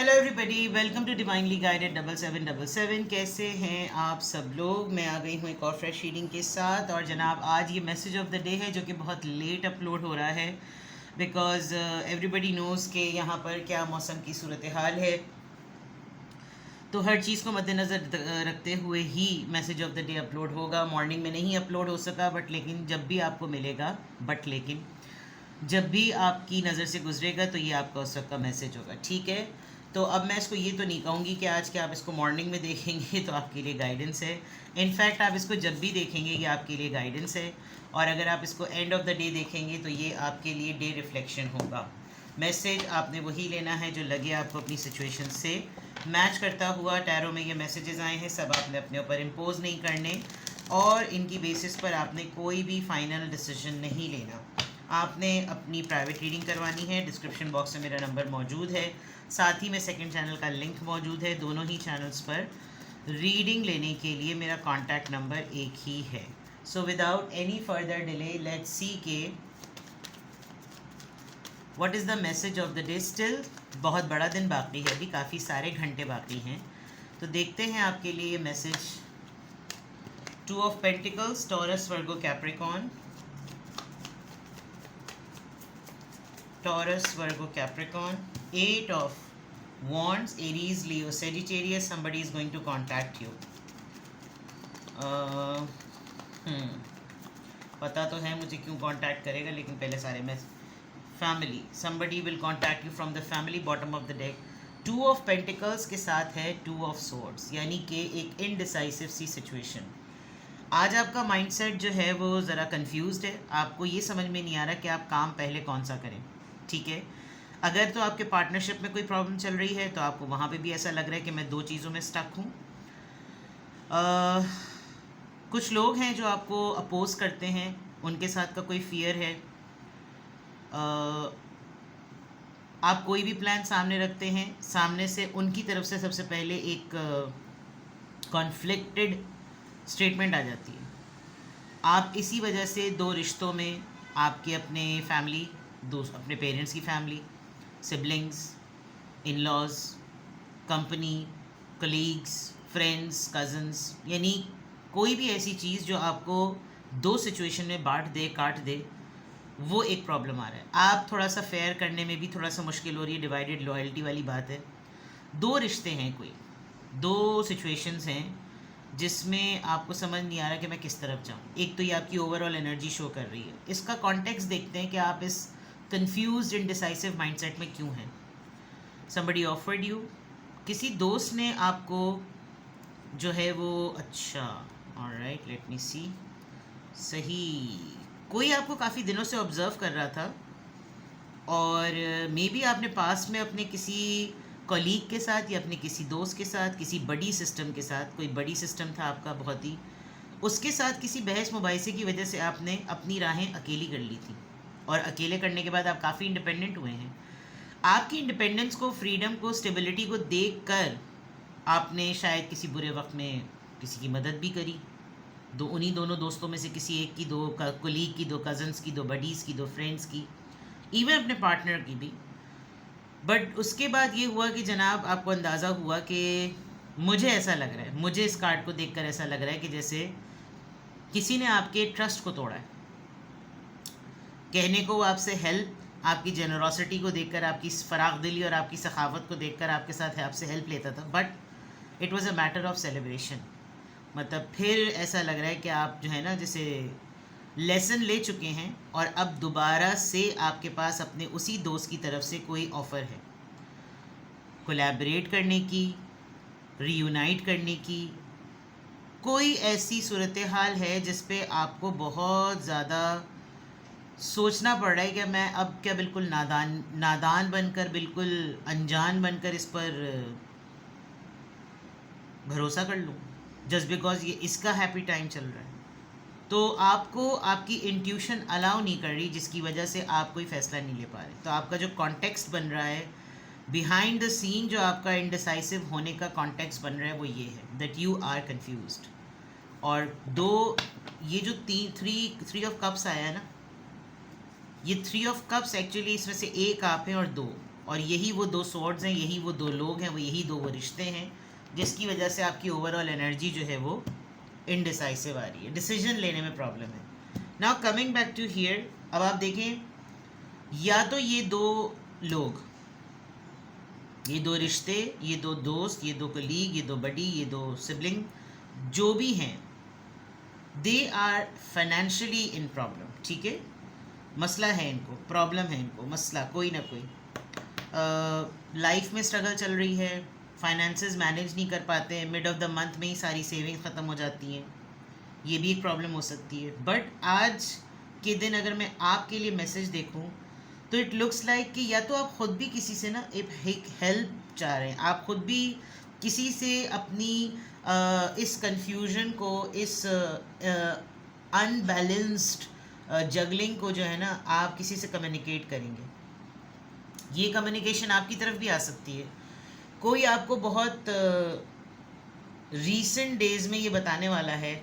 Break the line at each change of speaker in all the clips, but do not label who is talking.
Hello everybody, welcome to divinely guided 7777। कैसे हैं आप सब लोग। मैं आ गई हूँ एक और फ्रेश रीडिंग के साथ। और जनाब, आज ये मैसेज ऑफ द डे है जो कि बहुत लेट अपलोड हो रहा है बिकॉज एवरीबॉडी नोज़ के यहाँ पर क्या मौसम की सूरत हाल है, तो हर चीज़ को मद्देनज़र रखते हुए ही message of the day upload होगा। मॉर्निंग में नहीं अपलोड हो सका, बट लेकिन जब भी आपको मिलेगा, जब भी आपकी नज़र से गुजरेगा तो ये आपका उस वक्त का मैसेज होगा, ठीक है। तो अब मैं इसको ये तो नहीं कहूँगी कि आज के आप इसको मॉर्निंग में देखेंगे तो आपके लिए गाइडेंस है। इनफैक्ट आप इसको जब भी देखेंगे ये आपके लिए गाइडेंस है। और अगर आप इसको एंड ऑफ द डे देखेंगे तो ये आपके लिए डे रिफ्लेक्शन होगा। मैसेज आपने वही लेना है जो लगे आपको अपनी सिचुएशन से मैच करता हुआ। टैरो में ये मैसेजेस आए हैं, सब आपने अपने ऊपर इम्पोज नहीं करने और इनकी बेसिस पर आपने कोई भी फाइनल डिसीजन नहीं लेना। आपने अपनी प्राइवेट रीडिंग करवानी है। डिस्क्रिप्शन बॉक्स में मेरा नंबर मौजूद है, साथ ही में सेकंड चैनल का लिंक मौजूद है। दोनों ही चैनल्स पर रीडिंग लेने के लिए मेरा कॉन्टैक्ट नंबर एक ही है। So without any further delay let's see के what is the message of the day. Still बहुत बड़ा दिन बाकी है, अभी काफ़ी सारे घंटे बाकी हैं, तो देखते हैं आपके लिए ये message. 2 of pentacles, taurus, Virgo, Capricorn. Taurus, Virgo, Capricorn. 8 of Wands, Aries, Leo, Sagittarius. Somebody is going to contact you. पता तो है मुझे क्यों कांटेक्ट करेगा, लेकिन पहले सारे में family. somebody will contact you from the family. Bottom of the deck 2 of pentacles के साथ है 2 ऑफ swords, यानी कि एक इनडिसाइसिव सी सिचुएशन। आज आपका माइंडसेट जो है वो ज़रा कंफ्यूज्ड है। आपको ये समझ में नहीं आ रहा कि आप काम पहले कौन सा करें, ठीक है। अगर तो आपके पार्टनरशिप में कोई प्रॉब्लम चल रही है तो आपको वहाँ पे भी ऐसा लग रहा है कि मैं 2 चीज़ों में स्टक हूँ। कुछ लोग हैं जो आपको अपोज करते हैं, उनके साथ का कोई फियर है। आप कोई भी प्लान सामने रखते हैं, सामने से उनकी तरफ से सबसे पहले एक कॉन्फ्लिक्टेड स्टेटमेंट आ जाती है। आप इसी वजह से 2 रिश्तों में, आपके अपने फैमिली, अपने पेरेंट्स की family, siblings, in laws, company, colleagues, friends, cousins, यानी कोई भी ऐसी चीज़ जो आपको 2 सिचुएशन में बांट दे, काट दे, वो एक प्रॉब्लम आ रहा है। आप थोड़ा सा फेयर करने में भी थोड़ा सा मुश्किल हो रही है। डिवाइडेड लॉयल्टी वाली बात है। 2 रिश्ते हैं, कोई 2 सिचुएशंस हैं जिसमें आपको समझ नहीं आ रहा कि मैं किस तरफ जाऊँ। एक तो ये आपकी ओवरऑल एनर्जी शो कर रही है। इसका कॉन्टेक्स्ट देखते हैं कि आप इस कंफ्यूज्ड इंडिसाइसिव माइंडसेट में क्यों हैं। समबडी ऑफर्ड यू, किसी दोस्त ने आपको जो है वो, अच्छा ऑलराइट, लेट मी सी, सही, कोई आपको काफ़ी दिनों से ऑब्ज़र्व कर रहा था और मे बी आपने पास में अपने किसी कॉलीग के साथ या अपने किसी दोस्त के साथ, किसी बड़ी सिस्टम के साथ, कोई बड़ी सिस्टम था आपका बहुत ही, उसके साथ किसी बहस मुबाहिसे की वजह से आपने अपनी राहें अकेली कर ली थी। और अकेले करने के बाद आप काफ़ी इंडिपेंडेंट हुए हैं। आपकी इंडिपेंडेंस को, फ्रीडम को, स्टेबिलिटी को देख कर आपने शायद किसी बुरे वक्त में किसी की मदद भी करी। उन्हीं दोनों दोस्तों में से किसी एक की, 2 कोलीग की, 2 कज़न्स की, 2 बडीज़ की, 2 फ्रेंड्स की, इवन अपने पार्टनर की भी। बट उसके बाद ये हुआ कि जनाब आपको अंदाज़ा हुआ कि मुझे ऐसा लग रहा है, मुझे इस कार्ड को देखकर ऐसा लग रहा है कि जैसे किसी ने आपके ट्रस्ट को तोड़ा है। कहने को आपसे हेल्प, आपकी जेनरोसिटी को देखकर, आपकी फराग दिली और आपकी सखावत को देखकर आपके साथ है आपसे हेल्प लेता था, but it was a matter of celebration. मतलब फिर ऐसा लग रहा है कि आप जो है ना, जैसे लेसन ले चुके हैं और अब दोबारा से आपके पास अपने उसी दोस्त की तरफ से कोई ऑफ़र है कोलैबोरेट करने की, रीयूनाइट करने की। कोई ऐसी सूरत हाल है जिस पे आपको बहुत ज़्यादा सोचना पड़ रहा है कि मैं अब क्या बिल्कुल नादान बनकर, बिल्कुल अनजान बनकर इस पर भरोसा कर लूँ जस्ट बिकॉज ये इसका हैप्पी टाइम चल रहा है। तो आपको आपकी इंट्यूशन अलाउ नहीं कर रही, जिसकी वजह से आप कोई फ़ैसला नहीं ले पा रहे। तो आपका जो कॉन्टेक्स्ट बन रहा है बिहाइंड द सीन, जो आपका इंडिसाइसिव होने का कॉन्टेक्स्ट बन रहा है, वो ये है दैट यू आर कन्फ्यूज्ड। और 2, ये जो 3 ऑफ कप्स आया है ना, ये 3 ऑफ कप्स एक्चुअली इसमें से एक आप हैं और 2, और यही वो दो सॉर्ड्स हैं, यही वो दो लोग हैं, यही वो रिश्ते हैं जिसकी वजह से आपकी ओवरऑल एनर्जी जो है वो इनडिसाइसिव आ रही है, डिसीजन लेने में प्रॉब्लम है। Now coming back to here, अब आप देखें, या तो ये दो लोग, ये दो रिश्ते, ये दो दोस्त, ये दो कलीग, ये दो बडी, ये दो सिबलिंग, जो भी हैं, they are financially in problem, ठीक है, मसला है इनको, प्रॉब्लम है इनको, मसला कोई ना कोई, लाइफ में स्ट्रगल चल रही है, फाइनेंसेस मैनेज नहीं कर पाते हैं, मिड ऑफ द मंथ में ही सारी सेविंग्स ख़त्म हो जाती हैं, ये भी एक प्रॉब्लम हो सकती है। बट आज के दिन अगर मैं आपके लिए मैसेज देखूं तो इट लुक्स लाइक कि या तो आप ख़ुद भी किसी से ना एक हेल्प चाह रहे हैं, आप ख़ुद भी किसी से अपनी इस कंफ्यूजन को, इस अनबैलेंस्ड जगलिंग को जो है ना, आप किसी से कम्युनिकेट करेंगे। ये कम्युनिकेशन आपकी तरफ भी आ सकती है, कोई आपको बहुत रीसेंट डेज में ये बताने वाला है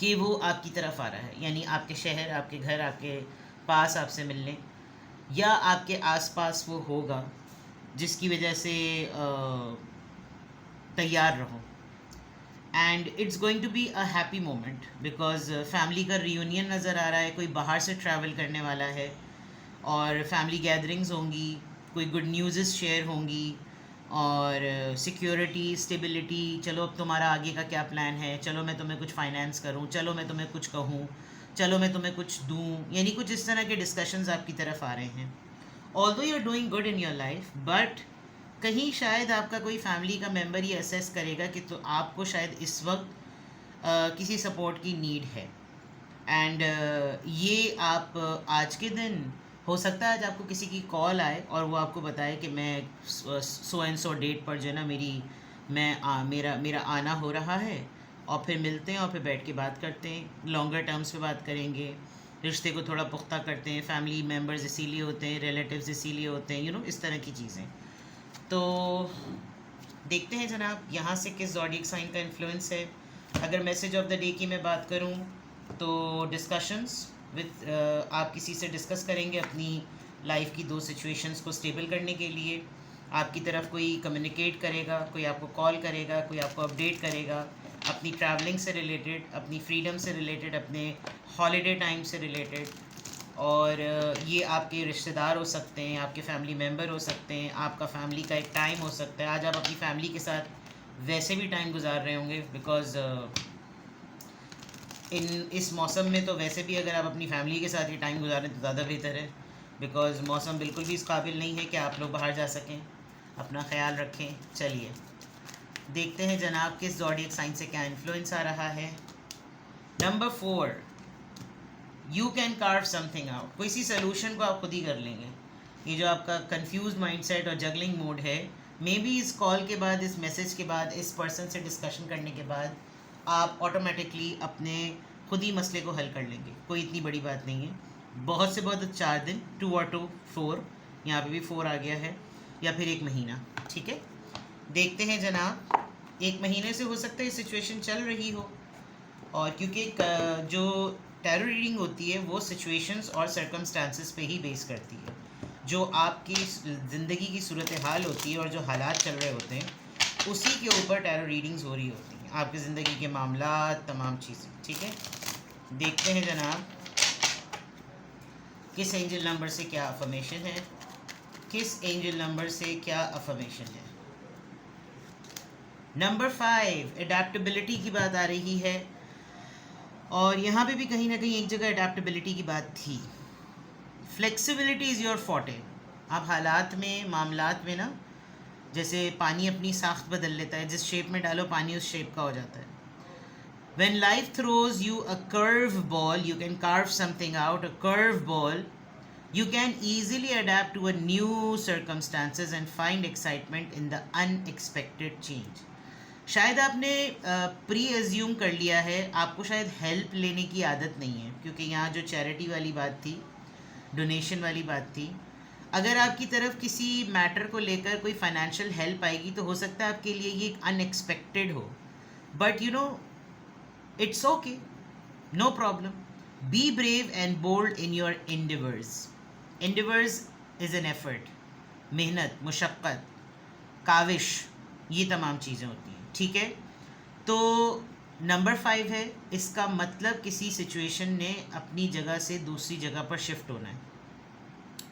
कि वो आपकी तरफ आ रहा है, यानी आपके शहर, आपके घर, आपके पास आपसे मिलने, या आपके आसपास वो होगा, जिसकी वजह से तैयार रहो। And it's going to be a happy moment because family का रियूनियन नज़र आ रहा है, कोई बाहर से ट्रैवल करने वाला है और फैमिली गैदरिंग्स होंगी, कोई गुड न्यूज़ शेयर होंगी, और सिक्योरिटी, स्टेबिलिटी, चलो अब तुम्हारा आगे का क्या प्लान है, चलो मैं तुम्हें कुछ फाइनेंस करूं, चलो मैं तुम्हें कुछ कहूं, चलो मैं तुम्हें कुछ दूं, यानी कुछ इस तरह के डिस्कशंस आपकी तरफ आ रहे हैं। Although you are doing good in your life, but कहीं शायद आपका कोई फैमिली का मेम्बर ये असेस करेगा कि तो आपको शायद इस वक्त किसी सपोर्ट की नीड है। एंड ये आप आज के दिन हो सकता है आज आपको किसी की कॉल आए और वो आपको बताए कि मैं सो एंड सो डेट पर जो है ना मेरा आना हो रहा है, और फिर मिलते हैं और फिर बैठ के बात करते हैं, लॉन्गर टर्म्स पे बात करेंगे, रिश्ते को थोड़ा पुख्ता करते हैं, फैमिली मेम्बर्स इसीलिए होते हैं, रिलेटिव्स इसीलिए होते हैं, इस तरह की चीज़ें। तो देखते हैं जनाब यहाँ से किस ज़ोडिएक साइन का इन्फ्लुएंस है। अगर मैसेज ऑफ द डे की मैं बात करूँ तो डिस्कशंस विद, आप किसी से डिस्कस करेंगे अपनी लाइफ की दो सिचुएशंस को स्टेबल करने के लिए, आपकी तरफ कोई कम्युनिकेट करेगा, कोई आपको कॉल करेगा, कोई आपको अपडेट करेगा अपनी ट्रैवलिंग से रिलेटेड, अपनी फ्रीडम से रिलेटेड, अपने हॉलीडे टाइम से रिलेटेड, और ये आपके रिश्तेदार हो सकते हैं, आपके फैमिली मेम्बर हो सकते हैं, आपका फैमिली का एक टाइम हो सकता है। आज आप अपनी फैमिली के साथ वैसे भी टाइम गुजार रहे होंगे बिकॉज़ इस मौसम में तो वैसे भी अगर आप अपनी फैमिली के साथ ये टाइम गुजारें तो ज़्यादा बेहतर है, बिकॉज़ मौसम बिल्कुल भी इस काबिल नहीं है कि आप लोग बाहर जा सकें। अपना ख्याल रखें। चलिए देखते हैं जनाब किस ज़ोडिएक साइन से क्या इन्फ्लुएंस आ रहा है। Number 4, you can curve something out. कोई सी सोल्यूशन को आप खुद ही कर लेंगे। ये जो आपका कंफ्यूज माइंडसेट और जगलिंग मोड है, मे बी इस कॉल के बाद, इस मैसेज के बाद, इस पर्सन से डिस्कशन करने के बाद आप ऑटोमेटिकली अपने खुद ही मसले को हल कर लेंगे। कोई इतनी बड़ी बात नहीं है। बहुत से बहुत 4 दिन, 2 और 2 4, यहाँ पे भी 4 आ गया है, या फिर 1 महीना। ठीक है, देखते हैं जनाब। 1 महीने से हो सकता है सिचुएशन चल रही हो, और क्योंकि जो टैरो रीडिंग होती है वो सिचुएशंस और सर्कमस्टांसेस पे ही बेस करती है। जो आपकी ज़िंदगी की सूरत हाल होती है और जो हालात चल रहे होते हैं उसी के ऊपर टैरो रीडिंग्स हो रही होती हैं, आपकी ज़िंदगी के मामलात, तमाम चीज़ें। ठीक है, देखते हैं जनाब किस एंजल नंबर से क्या अफर्मेशन है, किस एंजल नंबर से क्या अफर्मेशन है। नंबर 5, एडेप्टेबिलिटी की बात आ रही है, और यहाँ पे भी कहीं ना कहीं एक जगह एडेप्टेबिलिटी की बात थी। Flexibility is your forte. आप हालात में, मामलात में ना, जैसे पानी अपनी साख्त बदल लेता है, जिस शेप में डालो पानी उस शेप का हो जाता है। When life throws you a curve ball, you can carve something out. A curve ball, you can easily adapt to a new circumstances and find excitement in the unexpected change. शायद आपने pre assume कर लिया है, आपको शायद help लेने की आदत नहीं है, क्योंकि यहाँ जो चैरिटी वाली बात थी, डोनेशन वाली बात थी, अगर आपकी तरफ किसी मैटर को लेकर कोई फाइनेंशियल हेल्प आएगी तो हो सकता है आपके लिए ये अनएक्सपेक्टेड हो, but you know it's okay, no problem. Be brave and bold in your endeavors. Endeavors is an effort. मेहनत, मुशक्क़त, काविश, ये तमाम चीज़ें होती हैं, ठीक है। तो नंबर 5 है, इसका मतलब किसी सिचुएशन ने अपनी जगह से दूसरी जगह पर शिफ्ट होना है।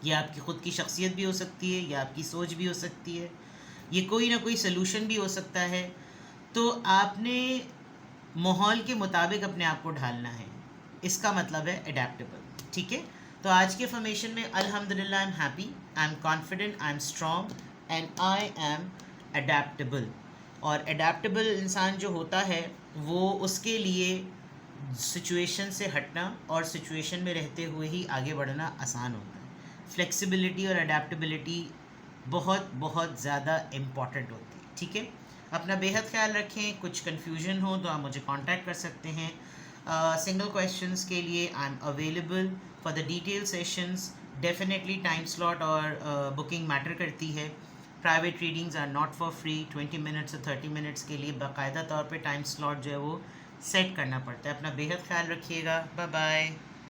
ये आपकी ख़ुद की शख्सियत भी हो सकती है, या आपकी सोच भी हो सकती है, ये कोई ना कोई सलूशन भी हो सकता है। तो आपने माहौल के मुताबिक अपने आप को ढालना है, इसका मतलब है अडेप्टेबल, ठीक है। तो आज के फॉर्मेशन में अल्हम्दुलिल्लाह I am happy, I am confident, I am strong and I am adaptable. और अडेप्टेबल इंसान जो होता है वो उसके लिए सिचुएशन से हटना और सिचुएशन में रहते हुए ही आगे बढ़ना आसान होता है। फ्लेक्सिबिलिटी और अडेप्टेबिलिटी बहुत बहुत ज़्यादा इम्पॉर्टेंट होती है, ठीक है। अपना बेहद ख्याल रखें। कुछ कन्फ्यूजन हो तो आप मुझे कांटेक्ट कर सकते हैं। सिंगल क्वेश्चंस के लिए I am available for the detail sessions. Definitely time slot और बुकिंग मैटर करती है। Private readings are not for free. 20 minutes से 30 मिनट्स के लिए बाकायदा तौर पे टाइम स्लॉट जो है वो सेट करना पड़ता है। अपना बेहद ख्याल रखिएगा। Bye bye.